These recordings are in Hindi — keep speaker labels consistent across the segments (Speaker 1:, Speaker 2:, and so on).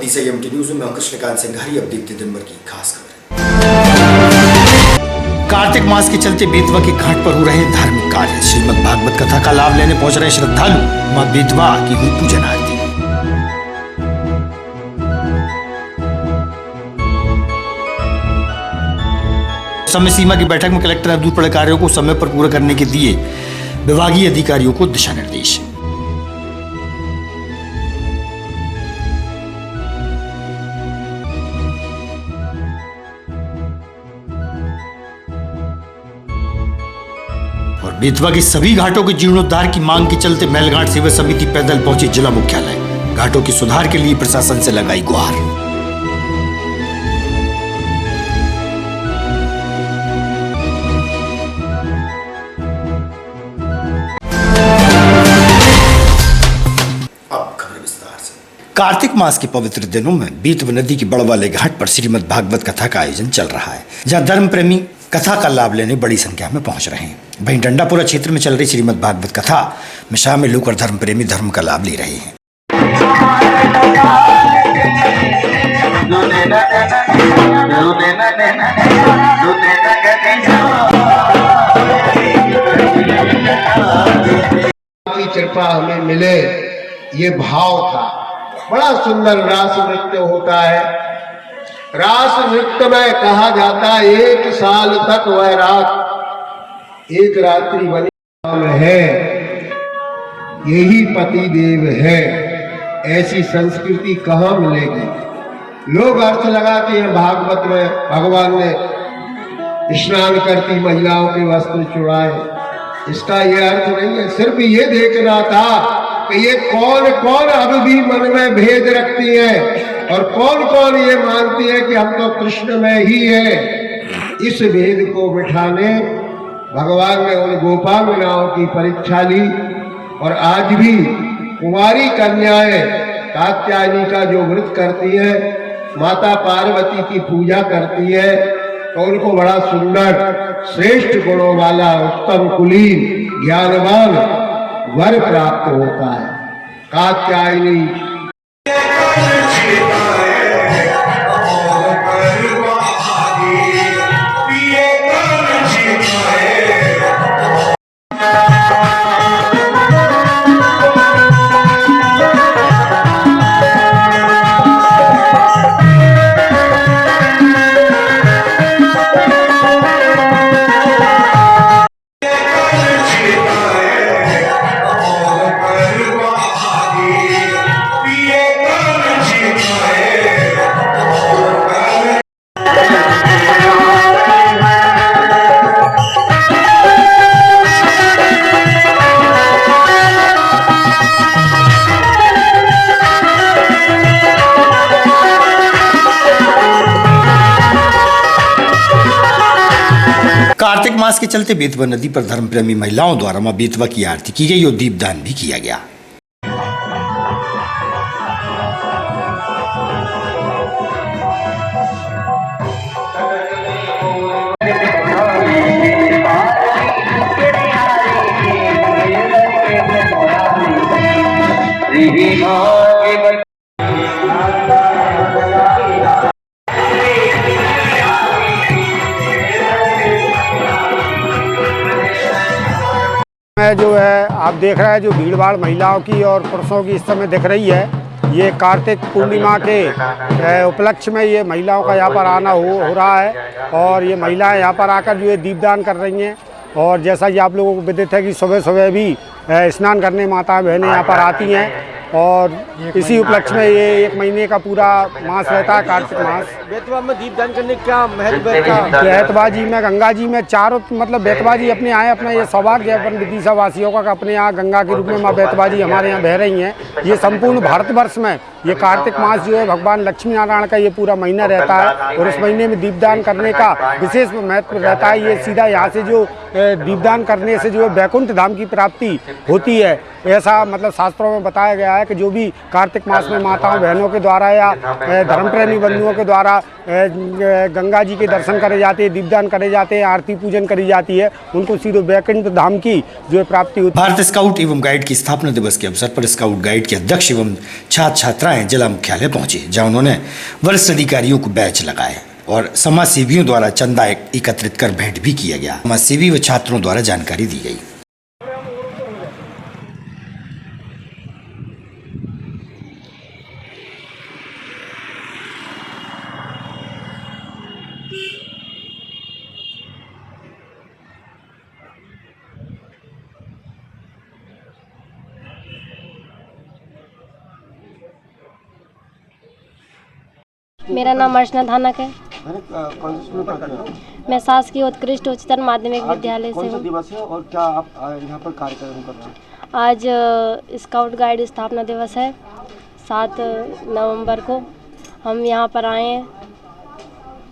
Speaker 1: नदी से एमटी न्यूज में कृष्णकांत सिंघारी। अब देखते दिन भर की खास खबर। कार्तिक मास के चलते बेतवा के घाट पर हो रहे धार्मिक कार्य। श्रीमद् भागवत कथा का लाभ लेने पहुंच रहे श्रद्धालु। मां बेतवा की हुई पूजन आरती। समय सीमा की बैठक में कलेक्टर ने दूर पड़े कार्यों को समय पर पूरा करने के दिए विभागीय अधिकारियों को दिशा निर्देश। और बेतवा के सभी घाटों के जीर्णोद्धार की मांग के चलते मैलघाट सेवा समिति पैदल पहुंची जिला मुख्यालय। घाटों के सुधार के लिए प्रशासन से लगाई गुहार। अब खबर विस्तार से। कार्तिक मास के पवित्र दिनों में बेतवा नदी के बड़वाले घाट पर श्रीमद् भागवत कथा का आयोजन चल रहा है, जहां धर्म प्रेमी कथा का लाभ लेने बड़ी संख्या में पहुंच रहे हैं। वहीं डंडापुरा क्षेत्र में चल रही श्रीमद् भागवत कथा में शामिल होकर धर्म प्रेमी धर्म का लाभ ले रहे हैं।
Speaker 2: की कृपा हमें मिले, ये भाव था। बड़ा सुंदर रास नृत्य होता है। रास नृत्य में कहा जाता है 1 साल तक वह रात एक रात्रि बनी नाम है, यही पति देव है। ऐसी संस्कृति कहाँ मिलेगी। लोग अर्थ लगाते हैं भागवत में भगवान ने स्नान करती महिलाओं के वस्त्र चुराए। इसका यह अर्थ नहीं है। सिर्फ ये देखना था कि ये कौन कौन अब भी मन में भेद रखती है और कौन कौन ये मानती है कि हम तो कृष्ण में ही है। इस भेद को मिटाने भगवान ने उन गोपांगनाओं की परीक्षा ली और आज भी कुमारी कन्याएं कात्यायनी का जो व्रत करती है, माता पार्वती की पूजा करती है, तो उनको बड़ा सुंदर श्रेष्ठ गुणों वाला उत्तम कुलीन ज्ञानवान वर प्राप्त होता है। कात्यायनी
Speaker 1: कार्तिक मास के चलते बेतवा नदी पर धर्म प्रेमी महिलाओं द्वारा मां बेतवा की आरती की गई और दीपदान भी किया गया।
Speaker 3: जो है आप देख रहे हैं, जो भीड़ भाड़ महिलाओं की और पुरुषों की इस समय दिख रही है, ये कार्तिक पूर्णिमा के उपलक्ष्य में ये महिलाओं का यहाँ पर आना हो रहा है और ये महिलाएं यहाँ पर आकर जो है दीपदान कर रही हैं। और जैसा कि आप लोगों को विदित है कि सुबह सुबह भी स्नान करने माता बहनें यहाँ पर आती हैं और इसी उपलक्ष्य में ये 1 महीने का पूरा मास रहता है, कार्तिक मास।
Speaker 4: बेतवा में दीपदान करने का महत्व है।
Speaker 3: बेतवा जी में, गंगा जी में चारों मतलब बेतवा जी अपने आए, अपना ये सौभाग्य है अपन विदिशा वासियों का अपने यहाँ गंगा के रूप में माँ बेतवा जी हमारे यहाँ बह रही हैं। ये संपूर्ण भारतवर्ष में ये कार्तिक मास जो है भगवान लक्ष्मी नारायण का ये पूरा महीना रहता है और इस महीने में दीपदान करने का विशेष महत्व रहता है। ये सीधा यहाँ से जो दीपदान करने से जो है वैकुंठ धाम की प्राप्ति होती है। ऐसा मतलब शास्त्रों में बताया गया है कि जो भी कार्तिक मास में माताओं बहनों के द्वारा या धर्म प्रेमी बंधुओं के द्वारा गंगा जी के दर्शन करे जाते हैं, दीपदान करे जाते हैं, आरती पूजन करी जाती है, उनको सीधे वैकुंठ धाम की जो प्राप्ति होती है।
Speaker 1: भारत स्काउट एवं गाइड की स्थापना दिवस के अवसर पर स्काउट गाइड के अध्यक्ष एवं छात्र छात्राएं जिला मुख्यालय पहुंचे, जहां उन्होंने वरिष्ठ अधिकारियों को बैच लगाए और समाज सेवियों द्वारा चंदा एकत्रित कर भेंट भी किया गया। समाज सेवी व छात्रों द्वारा जानकारी दी गई।
Speaker 5: मेरा नाम अर्चना धानक है।
Speaker 4: कौन से स्कूल में पढ़ते हो?
Speaker 5: मैं शासकीय उत्कृष्ट उच्चतर माध्यमिक विद्यालय से
Speaker 4: कौन सा
Speaker 5: हूँ।
Speaker 4: दिवस है और क्या आप यहाँ पर कार्यक्रम कर रहे हैं?
Speaker 5: आज स्काउट गाइड स्थापना दिवस है, 7 नवंबर को हम यहाँ पर आए हैं।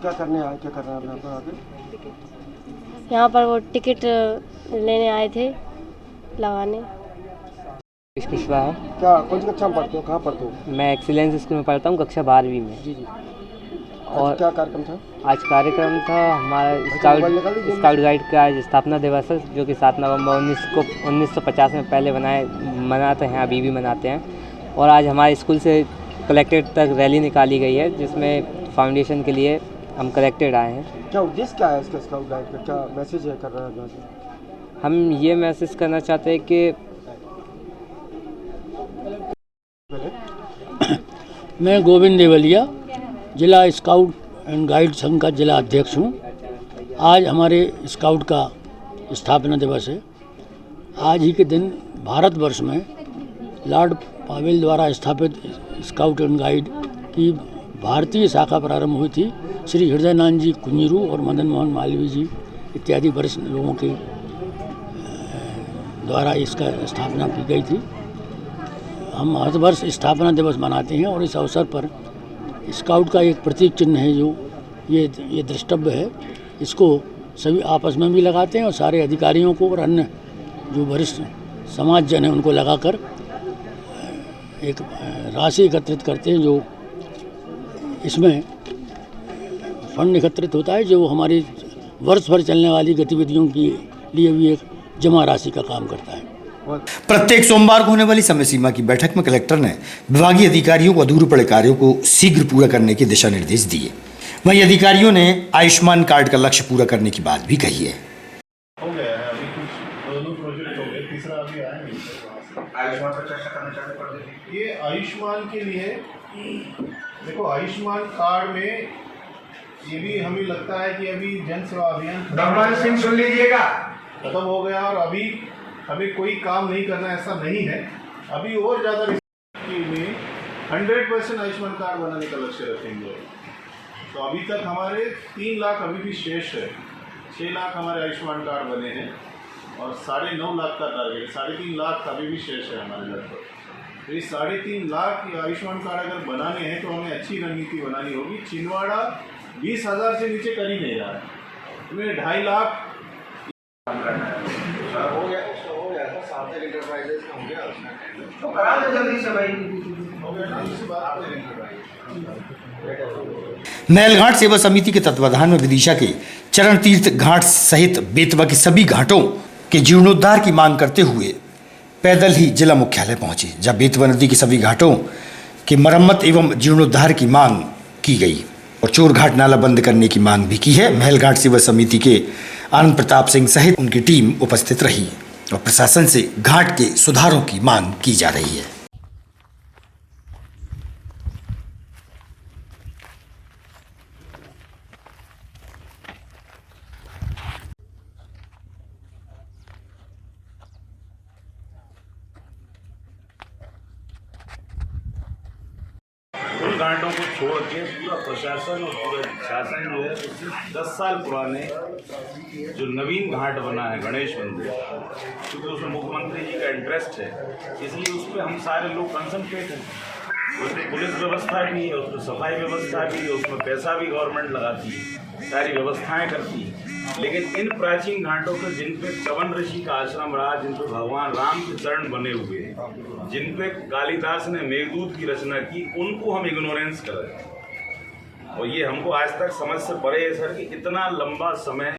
Speaker 4: क्या करने आए, क्या कर रहे हैं आप यहाँ पर आके?
Speaker 5: यहाँ पर वो टिकट लेने आए थे लगाने।
Speaker 6: कुशवाहा।
Speaker 4: क्या कौन सी कक्षा में पढ़ते हो, कहाँ पढ़ते हो?
Speaker 6: मैं एक्सीलेंस स्कूल में पढ़ता हूँ, कक्षा 12वीं में।
Speaker 4: जी।
Speaker 6: और
Speaker 4: क्या कार्यक्रम था?
Speaker 6: आज कार्यक्रम था हमारा स्काउट गाइड का आज स्थापना दिवस है, जो कि 7 नवंबर 1950 में पहले मनाते हैं, अभी भी मनाते हैं। और आज हमारे स्कूल से कलेक्ट्रेट तक रैली निकाली गई है, जिसमें फाउंडेशन के लिए हम कलेक्टेड आए हैं।
Speaker 4: क्या उद्देश्य क्या है इसका स्काउट गाइड का, क्या मैसेज है कर रहा है यहाँ से?
Speaker 6: हम ये मैसेज करना चाहते हैं कि
Speaker 7: मैं गोविंद देवलिया जिला स्काउट एंड गाइड संघ का जिला अध्यक्ष हूँ। आज हमारे स्काउट का स्थापना दिवस है। आज ही के दिन भारतवर्ष में लॉर्ड पावेल द्वारा स्थापित स्काउट एंड गाइड की भारतीय शाखा प्रारंभ हुई थी। श्री हृदयनाथ जी कुंजरू और मदन मोहन मालवीय जी इत्यादि वरिष्ठ लोगों के द्वारा इसका स्थापना की गई थी। हम हर वर्ष स्थापना दिवस मनाते हैं और इस अवसर पर स्काउट का एक प्रतीक चिन्ह है, जो ये द्रष्टव्य है, इसको सभी आपस में भी लगाते हैं और सारे अधिकारियों को और अन्य जो वरिष्ठ समाज जन हैं उनको लगाकर एक राशि एकत्रित करते हैं, जो इसमें फंड एकत्रित होता है, जो हमारी वर्ष भर चलने वाली गतिविधियों के लिए भी एक जमा राशि का काम करता है।
Speaker 1: प्रत्येक सोमवार को होने वाली समय सीमा की बैठक में कलेक्टर ने विभागीय अधिकारियों को अधूरे पड़े कार्यों को शीघ्र पूरा करने के दिशा निर्देश दिए। वहीं अधिकारियों ने आयुष्मान कार्ड का लक्ष्य पूरा करने की बात भी कही है।
Speaker 8: हो गया है, अभी कुछ 2 प्रोजेक्ट हो गए, तीसरा अभी आया नहीं। आयुष्मान पर चर्चा करना चाहते पड़े। ये आयुष्मान के लिए देखो, आयुष्मान कार्ड में ये भी हमें लगता है कि अभी जन सेवा अभियान
Speaker 2: सुन लीजिएगा,
Speaker 8: खत्म हो गया और अभी हमें कोई काम नहीं करना, ऐसा नहीं है। अभी और ज़्यादा में 100% आयुष्मान कार्ड बनाने का लक्ष्य रखेंगे। तो अभी तक हमारे 3 लाख अभी भी शेष है। 6 लाख हमारे आयुष्मान कार्ड बने हैं और 9.5 लाख का टारगेट, 3.5 लाख अभी भी शेष है हमारे लगभग। तो ये 3.5 लाख आयुष्मान कार्ड अगर बनाने हैं तो हमें अच्छी रणनीति बनानी होगी। छिंदवाड़ा 20,000 से नीचे कर ही नहीं रहा है, हमें 2.5 लाख काम करना है। हो गया सार्थक एंटरप्राइजेस का हो गया, तो करा दो जल्दी से भाई, हो गया ना, इसी बात पे।
Speaker 1: महलघाट सेवा समिति के तत्वाधान में विदिशा के चरण तीर्थ घाट सहित बेतवा के सभी घाटों के जीर्णोद्धार की मांग करते हुए पैदल ही जिला मुख्यालय पहुंचे, जब बेतवा नदी के सभी घाटों की मरम्मत एवं जीर्णोद्धार की मांग की गई और चोर घाट नाला बंद करने की मांग भी की है। महलघाट सेवा समिति के आनंद प्रताप सिंह सहित उनकी टीम उपस्थित रही और प्रशासन से घाट के सुधारों की मांग की जा रही है।
Speaker 9: उन घाटों को छोड़ के पूरा प्रशासन और पूरा शासन जो है 10 साल पुराने जो नवीन घाट बना है गणेश मंदिर, क्योंकि उसमें मुख्यमंत्री जी का इंटरेस्ट है, इसलिए उस पर हम सारे लोग कंसंट्रेट हैं। उसमें पुलिस व्यवस्था भी है, उसमें सफाई व्यवस्था भी है, उसमें पैसा भी गवर्नमेंट लगाती है, सारी व्यवस्थाएं करती है। लेकिन इन प्राचीन घाटों पर जिन पे चवन ऋषि का आश्रम रहा, जिन पे भगवान राम के चरण बने हुए हैं, जिन पे कालिदास ने मेघदूत की रचना की, उनको हम इग्नोरेंस कर रहे हैं। और ये हमको आज तक समझ से परे है सर कि इतना लंबा समय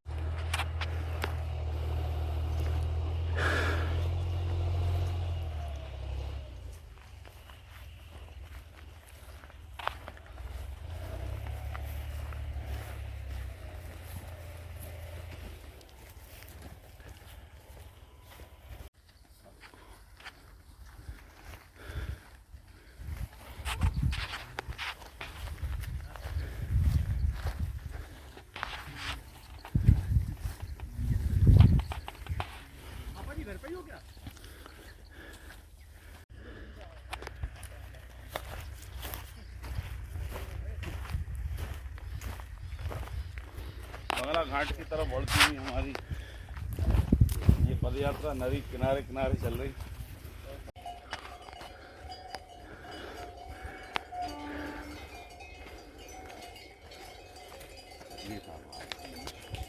Speaker 9: बंगला घाट की तरफ बढ़ती हुई हमारी ये पदयात्रा नदी किनारे किनारे चल रही।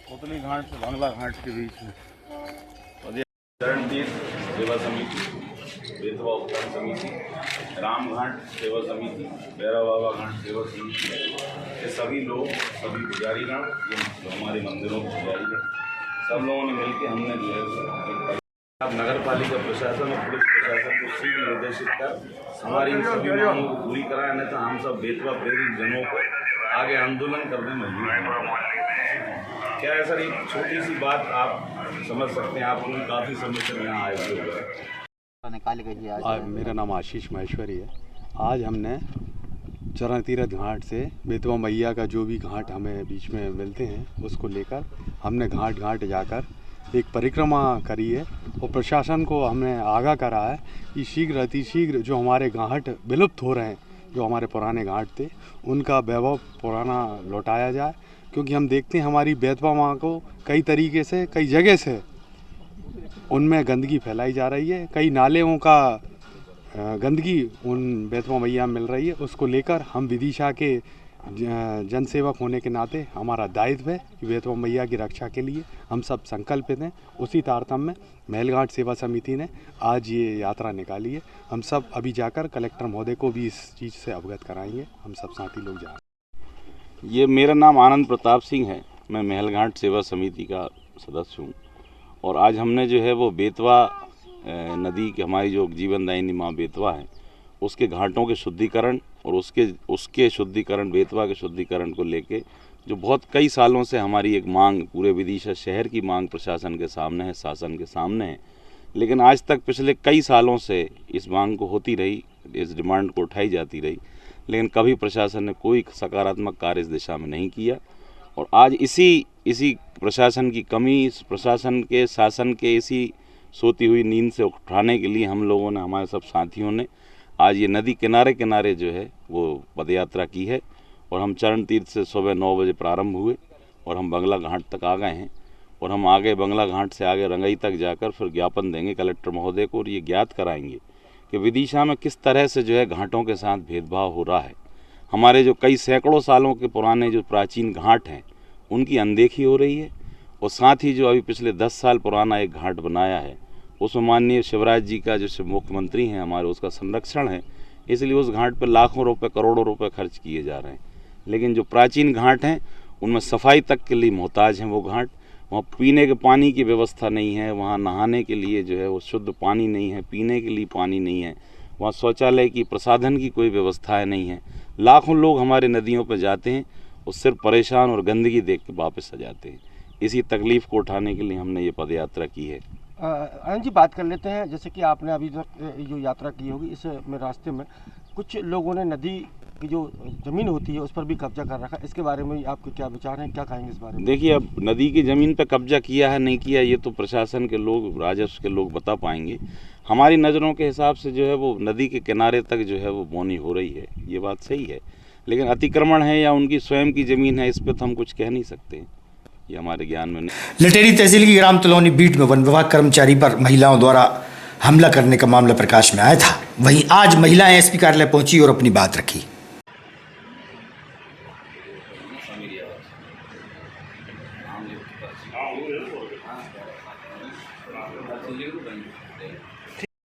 Speaker 9: पुतली घाट से बंगला घाट के बीच में चरण तीर्थ सेवा समिति, बेतवा उपक्रम समिति, राम घाट सेवा समिति, भैरव बाबा घाट सेवा समिति, ये सभी लोग, सभी पुजारीगण, ये हमारे मंदिरों के पुजारी हैं, सब लोगों ने मिलकर हमने जो है अब नगर पालिका प्रशासन और पुलिस प्रशासन को शीघ्र निर्देशित कर हमारी इन सभी मांगों को पूरी कराया, नहीं तो हम सब बेतवा प्रेरित जनों को आगे आंदोलन करने में मजबूर। क्या है सर, एक छोटी सी बात आप समझ सकते हैं, आप लोग काफ़ी समय से यहाँ आए हुए।
Speaker 10: मेरा नाम आशीष महेश्वरी है। आज हमने चरण तीर्थ घाट से बेतवा मैया का जो भी घाट हमें बीच में मिलते हैं उसको लेकर हमने घाट घाट जाकर एक परिक्रमा करी है और प्रशासन को हमने आगाह करा है कि शीघ्र अतिशीघ्र जो हमारे घाट विलुप्त हो रहे हैं, जो हमारे पुराने घाट थे, उनका वैभव पुराना लौटाया जाए। क्योंकि हम देखते हैं हमारी बेतवा माँ को कई तरीके से, कई जगह से उनमें गंदगी फैलाई जा रही है, कई नालों का गंदगी उन बेतवा मैया में मिल रही है। उसको लेकर हम विदिशा के जनसेवक होने के नाते हमारा दायित्व है कि बेतवा मैया की रक्षा के लिए हम सब संकल्पित हैं। उसी तारतम्य में महलघाट सेवा समिति ने आज ये यात्रा निकाली है। हम सब अभी जाकर कलेक्टर महोदय को भी इस चीज़ से अवगत कराएंगे। हम सब साथी लोग जा रहे हैं।
Speaker 9: ये मेरा नाम आनंद प्रताप सिंह है, मैं महलघाट सेवा समिति का सदस्य हूँ। और आज हमने जो है वो बेतवा नदी की, हमारी जो जीवनदायिनी माँ बेतवा है, उसके घाटों के शुद्धिकरण और उसके शुद्धिकरण, बेतवा के शुद्धिकरण को लेके जो बहुत कई सालों से हमारी एक मांग, पूरे विदिशा शहर की मांग प्रशासन के सामने है, शासन के सामने है। लेकिन आज तक पिछले कई सालों से इस मांग को होती रही, इस डिमांड को उठाई जाती रही, लेकिन कभी प्रशासन ने कोई सकारात्मक कार्य इस दिशा में नहीं किया। और आज इसी प्रशासन की कमी, इस प्रशासन के शासन के इसी सोती हुई नींद से उठाने के लिए हम लोगों ने, हमारे सब साथियों ने आज ये नदी किनारे किनारे जो है वो पदयात्रा की है। और हम चरण तीर्थ से सुबह 9 बजे प्रारंभ हुए और हम बंगला घाट तक आ गए हैं। और हम आगे बंगला घाट से आगे रंगई तक जाकर फिर ज्ञापन देंगे कलेक्टर महोदय को और ये ज्ञात कराएंगे कि विदिशा में किस तरह से जो है घाटों के साथ भेदभाव हो रहा है। हमारे जो कई सैकड़ों सालों के पुराने जो प्राचीन घाट हैं उनकी अनदेखी हो रही है। और साथ ही जो अभी पिछले 10 साल पुराना एक घाट बनाया है उसमें माननीय शिवराज जी का जो मुख्यमंत्री हैं हमारे, उसका संरक्षण है, इसलिए उस घाट पर लाखों रुपए, करोड़ों रुपए खर्च किए जा रहे हैं। लेकिन जो प्राचीन घाट हैं उनमें सफाई तक के लिए मोहताज हैं वो घाट। वहाँ पीने के पानी की व्यवस्था नहीं है, वहाँ नहाने के लिए जो है वो शुद्ध पानी नहीं है, पीने के लिए पानी नहीं है, वहाँ शौचालय की, प्रसाधन की कोई व्यवस्थाएं नहीं है। लाखों लोग हमारे नदियों पर जाते हैं और सिर्फ परेशान और गंदगी देख के वापस आ जाते हैं। इसी तकलीफ़ को उठाने के लिए हमने ये पदयात्रा की है।
Speaker 4: आनंद जी, बात कर लेते हैं, जैसे कि आपने अभी तक जो यात्रा की होगी इसमें रास्ते में कुछ लोगों ने नदी की जो ज़मीन होती है उस पर भी कब्जा कर रखा है, इसके बारे में आपके क्या विचार हैं, क्या कहेंगे इस बारे में?
Speaker 9: देखिए, अब नदी की ज़मीन पर कब्जा किया है नहीं किया ये तो प्रशासन के लोग, राजस्व के लोग बता पाएंगे। हमारी नज़रों के हिसाब से जो है वो नदी के किनारे तक जो है वो बोनी हो रही है, ये बात सही है। लेकिन अतिक्रमण है या उनकी स्वयं की ज़मीन है, इस पर तो हम कुछ कह नहीं सकते, ये हमारे ज्ञान में नहीं।
Speaker 1: लटेरी तहसील की ग्राम तलौनी बीट में वन विभाग कर्मचारी पर महिलाओं द्वारा हमला करने का मामला प्रकाश में आया था। वहीं आज महिलाएं एसपी कार्यालय पहुंची और अपनी बात रखी।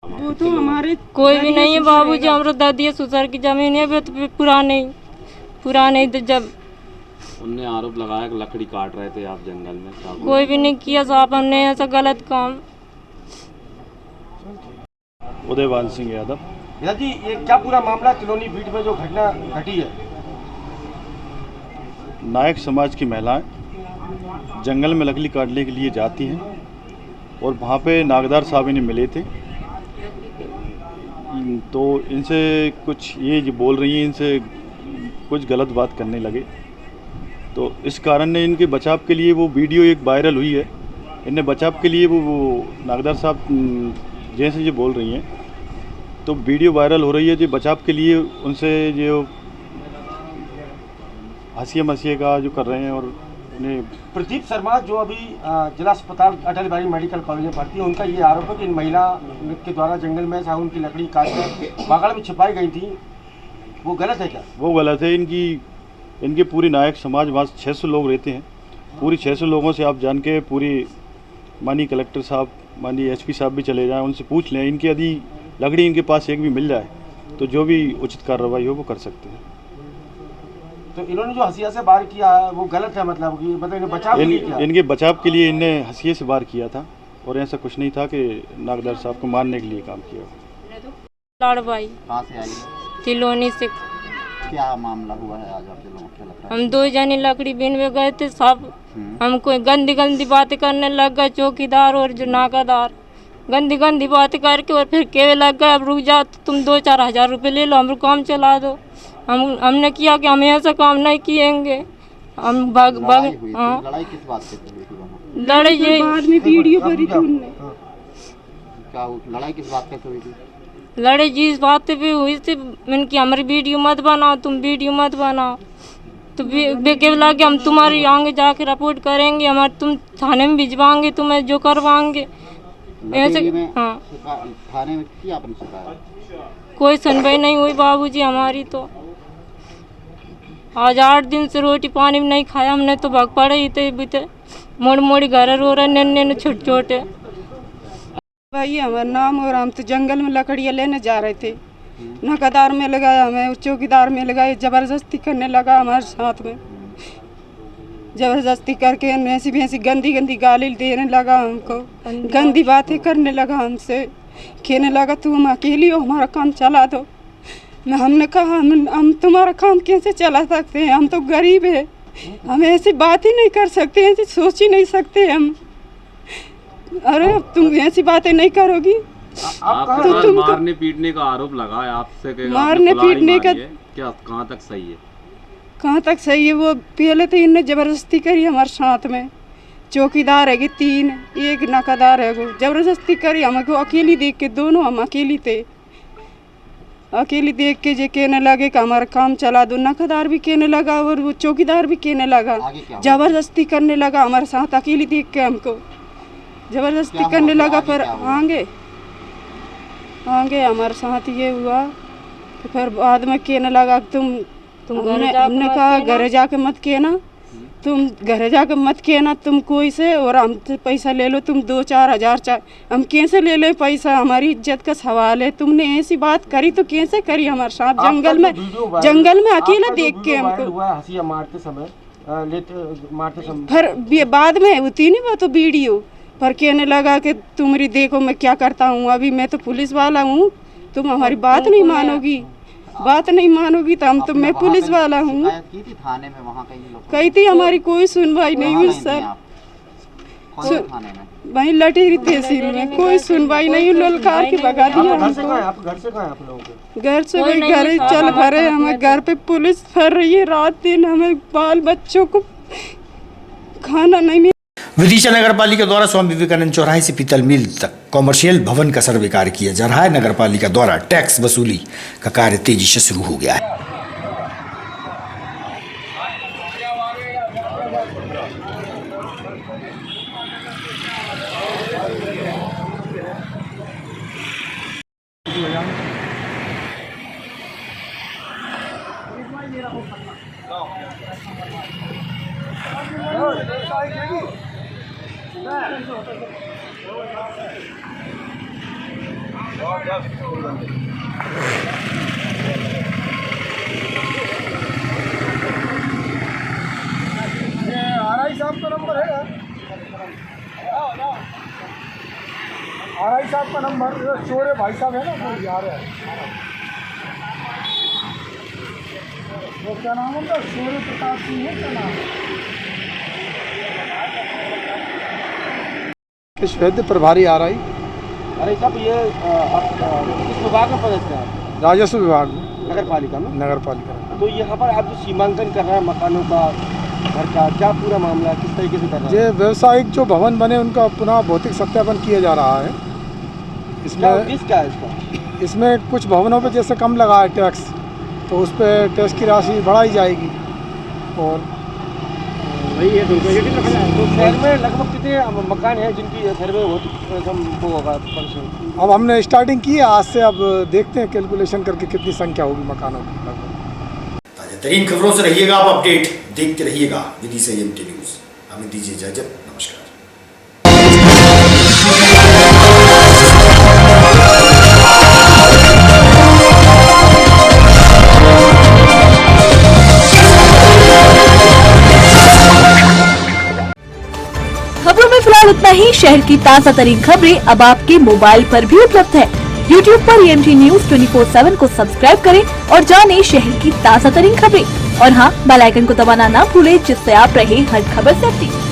Speaker 11: वो तो हमारे
Speaker 5: कोई भी नहीं है बाबूजी, हमारे दादी ससुर की जमीन है तो पुराने तो जब
Speaker 12: उनने आरोप लगाया कि लकड़ी काट रहे थे आप जंगल में।
Speaker 5: कोई भी नहीं किया साहब हमने ऐसा गलत काम।
Speaker 13: उदयवान सिंह यादव।
Speaker 4: जी, ये क्या पूरा मामला तिलोनी बीट में जो घटना घटी है?
Speaker 13: नायक समाज की महिलाएं जंगल में लकड़ी काटने के लिए जाती हैं और वहाँ पे नागदार साहब इन्हें मिले थे, तो इनसे कुछ ये जो बोल रही हैं, इनसे कुछ गलत बात करने लगे, तो इस कारण ने इनके बचाव के लिए वो वीडियो एक वायरल हुई है। इन्हें बचाव के लिए वो नागदार साहब जैसे ये बोल रही हैं, तो वीडियो वायरल हो रही है जो बचाव के लिए उनसे जो हंसिया मसीहे का जो कर रहे हैं। और उन्हें
Speaker 4: प्रदीप शर्मा जो अभी जिला अस्पताल अटल बिहारी मेडिकल कॉलेज में भर्ती है, उनका ये आरोप है कि इन महिला के द्वारा जंगल में सागौन की लकड़ी काटकर बागड़ में छिपाई गई थी, वो गलत है क्या? वो
Speaker 13: गलत है। इनके पूरी नायक समाज वहाँ 600 लोग रहते हैं। पूरी 600 लोगों से आप जान के पूरी माननीय कलेक्टर साहब, माननीय एसपी साहब भी चले जाएं, उनसे पूछ लें, इनकी यदि लकड़ी इनके पास एक भी मिल जाए तो जो भी उचित कार्रवाई हो वो कर सकते हैं।
Speaker 4: तो इन्होंने जो हंसिया से वार किया वो गलत है, मतलब कि इन्हें बचाव के लिए किया?
Speaker 13: इनके बचाव के लिए इन्हें हंसिये से वार किया था और ऐसा कुछ नहीं था कि नागदार साहब को मारने के लिए काम किया।
Speaker 5: लाड़बाई
Speaker 11: कहाँ से आई है?
Speaker 5: तिलोनी से।
Speaker 11: क्या मामला हुआ है आज आपके लोगों को? लगता है
Speaker 5: हम 2 जने लकड़ी बीनने गए थे, सब हमको गंदी बातें करने लग गए, चौकीदार और जो नाकादार गंदी बातें करके, और फिर केवे लग गए अब रुक जाओ तो तुम 2-4 हज़ार रुपये ले लो, हम काम चला दो। हमने किया कि हम ऐसा काम नहीं किएंगे। हम
Speaker 11: लड़ाई किस बात से हुई थी?
Speaker 5: लड़ाई ये
Speaker 11: बाद में वीडियो भरी थी उनने। क्या लड़ाई किस बात पे हुई थी?
Speaker 5: लड़ाई जिस बात पे हुई थी, मैंने कि हमारी वीडियो मत बनाओ, तुम वीडियो मत बनाओ, तो केवल लगे हम तुम्हारी आगे जाके रिपोर्ट करेंगे, हमारे तुम थाने में भिजवाएंगे, तुम्हें जो करवाएंगे ऐसे। हाँ,
Speaker 11: थाने में किया आपने शिकायत?
Speaker 5: कोई सुनवाई नहीं हुई बाबूजी हमारी। तो आज 8 दिन से रोटी पानी भी नहीं खाया हमने, तो भाग पड़े ही थे बीते मोड़ घर रो रहे नन्हे छोटे।
Speaker 11: भाई हमारा नाम, और हम तो जंगल में लकड़ियाँ लेने जा रहे थे, नाकादार में लगाया हमें, चौकीदार में लगाए, ज़बरदस्ती करने लगा हमारे साथ में, ज़बरदस्ती करके ऐसी गंदी गंदी देने लगा हमको, गंदी बातें करने लगा हमसे, कहने लगा तुम अकेली हो, हमारा काम चला दो। हमने कहा हम तुम्हारा काम कैसे चला सकते हैं, हम तो गरीब है, हम ऐसी बात ही नहीं कर सकते, ऐसी सोच ही नहीं सकते हम। अरे अब तुम ऐसी बातें नहीं करोगी
Speaker 12: तो तुम मारने पीटने का आरोप लगा है आपसे,
Speaker 11: मारने पीटने का
Speaker 12: क्या कहाँ तक सही है?
Speaker 11: कहाँ तक सही है? वो पहले तो इनने ज़बरदस्ती करी हमारे साथ में, चौकीदार है कि 3, एक नाकादार है, वो ज़बरदस्ती करी हमको, अकेली देख के, दोनों हम अकेली थे, अकेली देख के जो कहने लगे कि हमारा काम चला दो, नाकादार भी कहने लगा और वो चौकीदार भी कहने लगा, ज़बरदस्ती करने लगा हमारे साथ, अकेली देख के हमको ज़बरदस्ती करने लगा। पर आगे हमारे साथ ये हुआ कि फिर बाद में कहने लगा तुम हमने कहा घर जाके मत कहना, तुम घर जाके मत कहना तुम कोई से, और हम पैसा ले लो, तुम 2-4 हज़ार हम कैसे ले ले पैसा, हमारी इज्जत का सवाल है, तुमने ऐसी बात करी तो कैसे करी हमारे साथ जंगल में अकेला देख के हमको
Speaker 4: मारते समय।
Speaker 11: फिर बाद में होती नहीं वो तो वीडियो पर कहने लगा कि तुम्हारी देखो मैं क्या करता हूँ, अभी मैं तो पुलिस वाला हूँ, तुम हमारी बात नहीं मानोगी तो हम तो मैं पुलिस वाला हूँ। थाने में वहाँ कही थी, हमारी कोई सुनवाई नहीं हुई सर, वहीं लटेरी तहसील में कोई सुनवाई नहीं, ललकार के भगा दिया हमको। घर से भाई घर ही चल भरे, हमें घर पे पुलिस फिर रही है रात दिन, हमें बाल बच्चों को खाना नहीं मिला।
Speaker 1: विदिशा नगर पालिका द्वारा स्वामी विवेकानंद चौराहे से पीतल मिल तक कॉमर्शियल भवन का सर्वे कार्य किया जा रहा है। नगर पालिका द्वारा टैक्स वसूली का कार्य तेजी से शुरू हो गया है।
Speaker 3: आरआई साहब का नंबर है, आरआई साहब का नंबर चोर है, भाई साहब है ना, वो आ रहे हैं। वो क्या नाम है उनका, सूर्य प्रताप सिंह है, क्या नाम है? किस वैद्य प्रभारी आरआई।
Speaker 4: अरे साहब ये आप किस विभाग में पदस्थ हैं आप?
Speaker 3: राजस्व विभाग में,
Speaker 4: नगर पालिका में।
Speaker 3: नगर पालिका।
Speaker 4: तो यहाँ पर आप जो सीमांकन कर रहे हैं मकानों का, घर का, क्या पूरा मामला है, किस तरीके से कर रहे हैं?
Speaker 3: ये व्यवसायिक जो भवन बने उनका पुनः भौतिक सत्यापन किया जा रहा है।
Speaker 4: क्या उद्देश्य क्या है इसका?
Speaker 3: इसमें कुछ भवनों पे जैसे कम लगा है टैक्स, तो उस पर टैक्स की राशि बढ़ाई जाएगी। और
Speaker 4: वही है तो शहर में लगभग कितने मकान हैं जिनकी शहर में बहुत कम वो होगा फंक्शन?
Speaker 3: अब हमने स्टार्टिंग की है आज से, अब देखते हैं कैलकुलेशन करके कितनी संख्या होगी मकानों की।
Speaker 1: ताजा तरीन खबरों से रहिएगा आप अपडेट, देखते रहिएगा विधि संयम न्यूज। हमें दीजिए इजाजत, नमस्कार।
Speaker 14: खबरों में फिलहाल इतना ही। शहर की ताज़ा तरीन खबरें अब आपके मोबाइल पर भी उपलब्ध है। YouTube पर EMT News 24/7 को सब्सक्राइब करें और जानें शहर की ताज़ा तरीन खबरें। और हाँ, बेल आइकन को दबाना ना भूलें, जिससे आप रहे हर खबर से अपडेट।